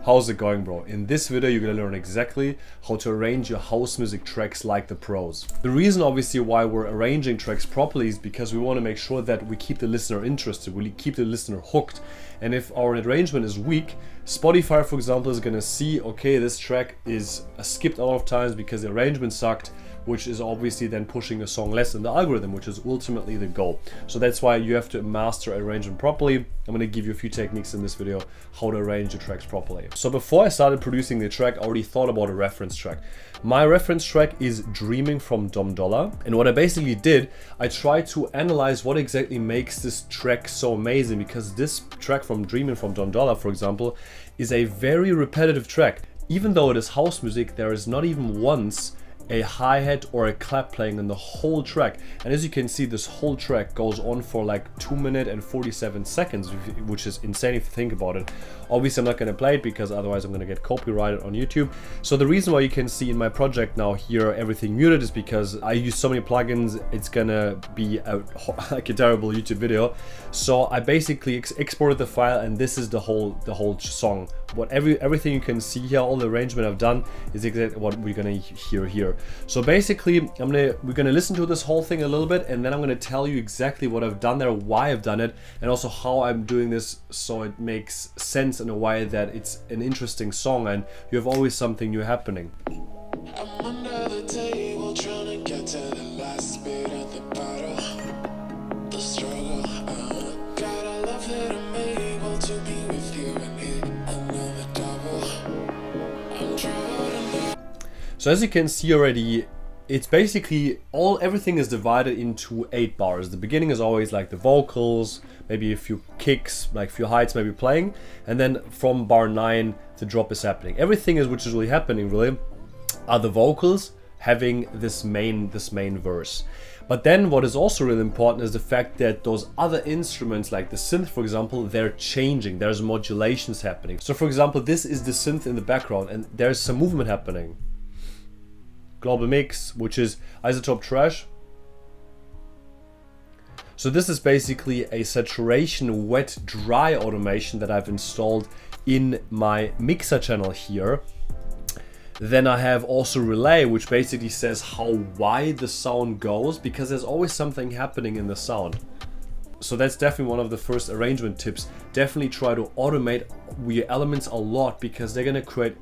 How's it going, bro? In this video you're gonna learn exactly how to arrange your house music tracks like the pros. The reason obviously why we're arranging tracks properly is because we want to make sure that we keep the listener interested, we keep the listener hooked. And if our arrangement is weak, Spotify for example is gonna see, okay, this track is skipped a lot of times because the arrangement sucked, which is obviously then pushing a song less in the algorithm, which is ultimately the goal. So that's why you have to master arrangement properly. I'm going to give you a few techniques in this video how to arrange your tracks properly. So before I started producing the track, I already thought about a reference track. My reference track is Dreaming from Dom Dollar. And what I basically did, I tried to analyze what exactly makes this track so amazing, because this track from Dreaming from Dom Dollar, for example, is a very repetitive track. Even though it is house music, there is not even once a hi-hat or a clap playing in the whole track. And as you can see, this whole track goes on for like 2 minutes and 47 seconds, which is insane if you think about it. Obviously I'm not going to play it because otherwise I'm going to get copyrighted on YouTube. So the reason why you can see in my project now here everything muted is because I use so many plugins, it's gonna be like a terrible YouTube video. So I basically exported the file, and this is the whole song. Everything you can see here, all the arrangement I've done is exactly what we're gonna hear here. So basically we're gonna listen to this whole thing a little bit, and then I'm gonna tell you exactly what I've done there, why I've done it, and also how I'm doing this so it makes sense in a way that it's an interesting song and you have always something new happening. I'm under the table trying to get to the last bit of the bottle. The struggle, God, I love that I'm able to be with you and hit another double. I'm trying. So as you can see already, it's basically everything is divided into 8 bars. The beginning is always like the vocals, maybe a few kicks, like a few highs maybe playing, and then from bar 9 the drop is happening. Everything which is really happening really are the vocals having this main verse. But then what is also really important is the fact that those other instruments like the synth, for example, they're changing. There's modulations happening. So for example, this is the synth in the background and there's some movement happening. Global mix, which is isotope trash. So this is basically a saturation wet dry automation that I've installed in my mixer channel here. Then I have also relay, which basically says how wide the sound goes, because there's always something happening in the sound. So that's definitely one of the first arrangement tips. Definitely try to automate your elements a lot, because they're gonna create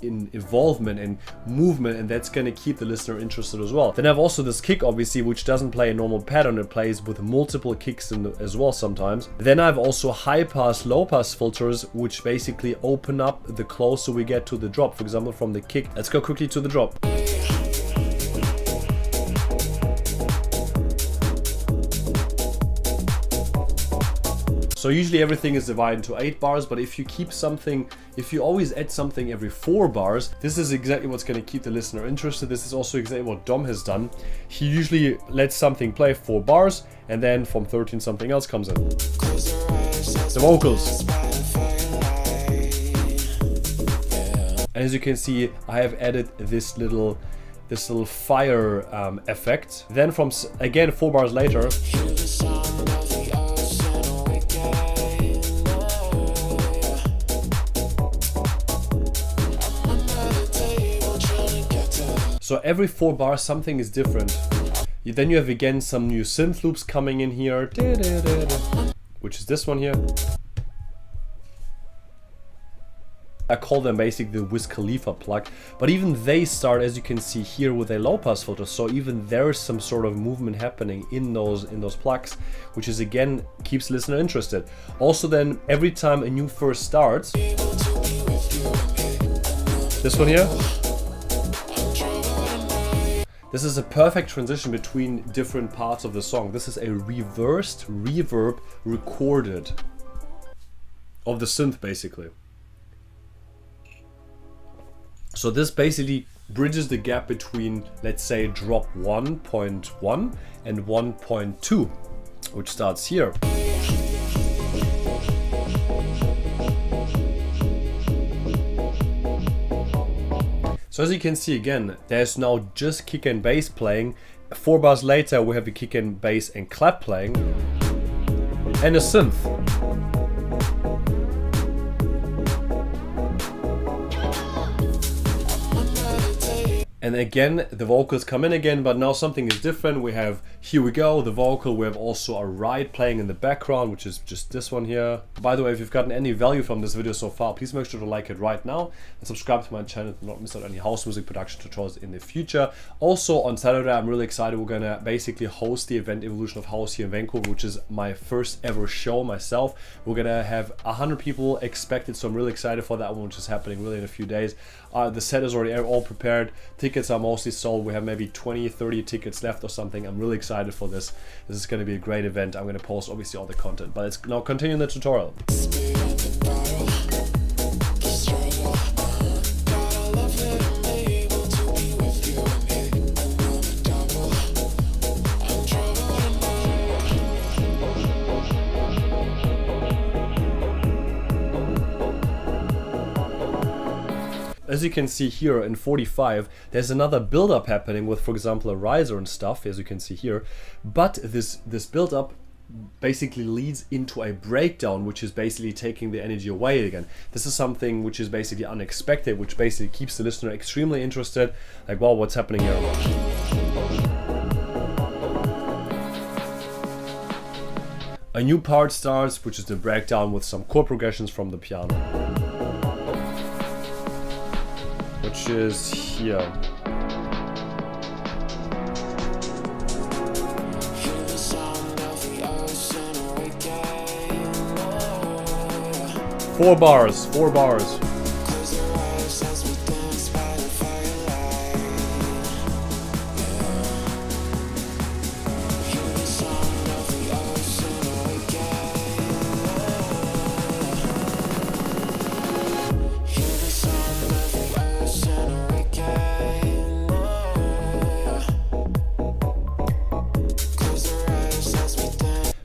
involvement and movement, and that's going to keep the listener interested as well. Then I have also this kick obviously, which doesn't play a normal pattern, it plays with multiple kicks as well sometimes. Then I have also high pass, low pass filters, which basically open up the closer we get to the drop. For example, from the kick, let's go quickly to the drop. So usually everything is divided into 8 bars, but if you always add something every 4 bars, this is exactly what's going to keep the listener interested. This is also exactly what Dom has done. He usually lets something play 4 bars, and then from 13 something else comes in. The vocals. And as you can see, I have added this little fire effect. Then from again 4 bars later, so every 4 bars something is different. Then you have again some new synth loops coming in here, which is this one here. I call them basically the Wiz Khalifa plug, but even they start, as you can see here, with a low pass filter. So even there is some sort of movement happening in those plugs, which is again keeps listener interested. Also then every time a new verse starts, this one here, this is a perfect transition between different parts of the song. This is a reversed reverb recorded of the synth basically. So this basically bridges the gap between, let's say, drop 1.1 and 1.2, which starts here. So as you can see again, there's now just kick and bass playing. 4 bars later we have a kick and bass and clap playing, and a synth. And again, the vocals come in again, but now something is different. We have Here We Go, the vocal. We have also a ride playing in the background, which is just this one here. By the way, if you've gotten any value from this video so far, please make sure to like it right now and subscribe to my channel to not miss out any house music production tutorials in the future. Also on Saturday, I'm really excited. We're gonna basically host the event Evolution of House here in Vancouver, which is my first ever show myself. We're gonna have 100 people expected, so I'm really excited for that one, which is happening really in a few days. The set is already all prepared. Tickets are mostly sold. We have maybe 20-30 tickets left or something. I'm really excited for this. This is going to be a great event. I'm going to post obviously all the content, but let's now continue the tutorial. As you can see here in 45, there's another build-up happening with, for example, a riser and stuff, as you can see here. But this build-up basically leads into a breakdown, which is basically taking the energy away again. This is something which is basically unexpected, which basically keeps the listener extremely interested. Like, wow, what's happening here? A new part starts, which is the breakdown with some chord progressions from the piano, which is here. Four bars.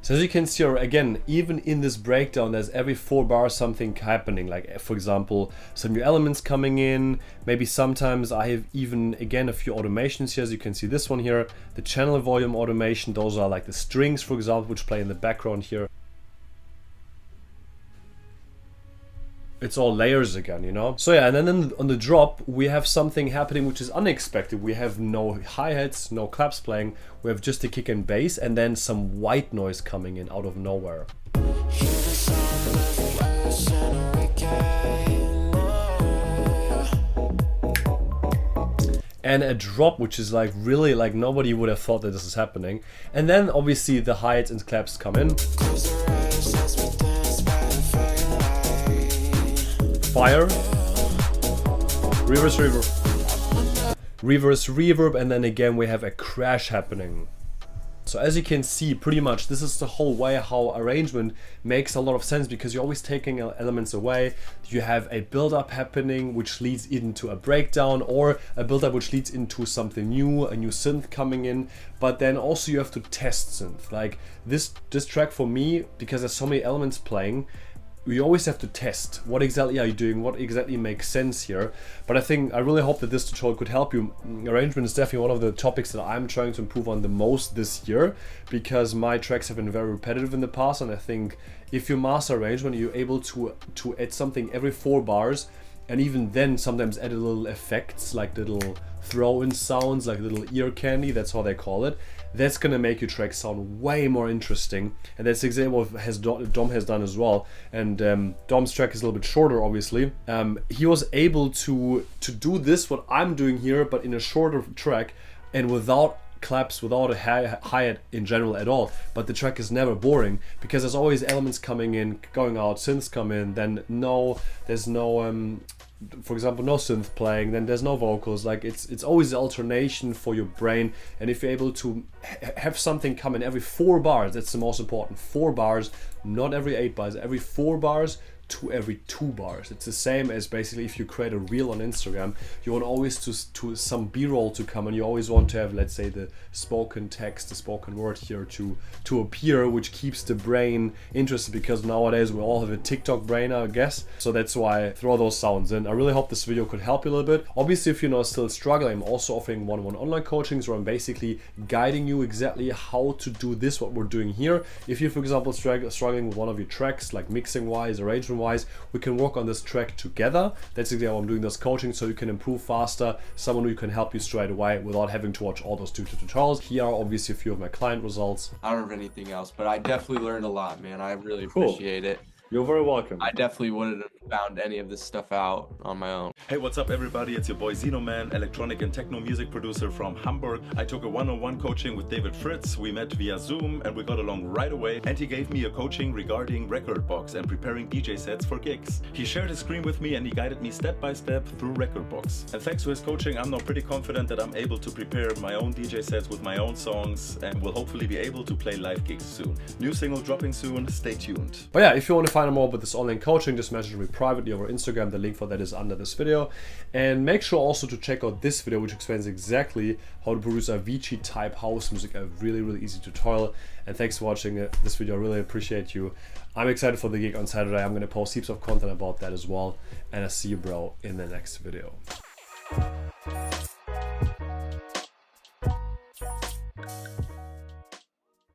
So as you can see, again, even in this breakdown, there's every 4 bars something happening. Like, for example, some new elements coming in. Maybe sometimes I have even, again, a few automations here. As you can see this one here, the channel volume automation. Those are like the strings, for example, which play in the background here. It's all layers again, you know? So yeah, and then on the drop, we have something happening which is unexpected. We have no hi-hats, no claps playing. We have just a kick and bass and then some white noise coming in out of nowhere. And a drop which is like really like nobody would have thought that this is happening. And then obviously the hi-hats and claps come in. Fire, reverse reverb, and then again we have a crash happening. So as you can see, pretty much this is the whole way how arrangement makes a lot of sense, because you're always taking elements away. You have a build-up happening which leads into a breakdown, or a build-up which leads into something new, a new synth coming in. But then also you have to test synth. Like this track for me, because there's so many elements playing, we always have to test what exactly are you doing, what exactly makes sense here. But I really hope that this tutorial could help you. Arrangement is definitely one of the topics that I'm trying to improve on the most this year, because my tracks have been very repetitive in the past, and I think if you master arrangement, you're able to add something every 4 bars, and even then sometimes add a little effects, like little throw-in sounds, like little ear candy, that's how they call it. That's gonna make your track sound way more interesting, and that's exactly what Dom has done as well. And Dom's track is a little bit shorter, obviously. He was able to do this, what I'm doing here, but in a shorter track and without claps, without a hi-hat in general at all. But the track is never boring, because there's always elements coming in, going out, synths come in, then there's no for example, no synth playing, then there's no vocals. Like it's always the alternation for your brain. And if you're able to have something come in every 4 bars, that's the most important. 4 bars, not every 8 bars, every 4 bars to every 2 bars. It's the same as basically if you create a reel on Instagram, you want always to some b-roll to come, and you always want to have, let's say, the spoken text, the spoken word here to appear, which keeps the brain interested, because nowadays we all have a TikTok brain, I guess. So that's why I throw those sounds in. I really hope this video could help you a little bit. Obviously, if you're now still struggling, I'm also offering one-on-one online coachings where I'm basically guiding you exactly how to do this, what we're doing here. If you're, for example, struggling with one of your tracks, like mixing wise, arrangement wise, we can work on this track together. That's exactly how I'm doing this coaching, so you can improve faster, someone who can help you straight away without having to watch all those tutorials. Here are obviously a few of my client results. I don't have anything else, but I definitely learned a lot, man. I really appreciate it. You're very welcome. I definitely wouldn't have found any of this stuff out on my own. Hey, what's up everybody? It's your boy Xenoman, electronic and techno music producer from Hamburg. I took a one-on-one coaching with David Fritz. We met via Zoom and we got along right away. And he gave me a coaching regarding record box and preparing DJ sets for gigs. He shared his screen with me and he guided me step by step through record box. And thanks to his coaching, I'm now pretty confident that I'm able to prepare my own DJ sets with my own songs and will hopefully be able to play live gigs soon. New single dropping soon, stay tuned. But yeah, if you want to find out more about this online coaching, just message me privately over Instagram. The link for that is under this video. And make sure also to check out this video, which explains exactly how to produce Avicii type house music, a really easy tutorial. And thanks for watching this video. I really appreciate you. I'm excited for the gig on Saturday. I'm going to post heaps of content about that as well. And I'll see you, bro, in the next video.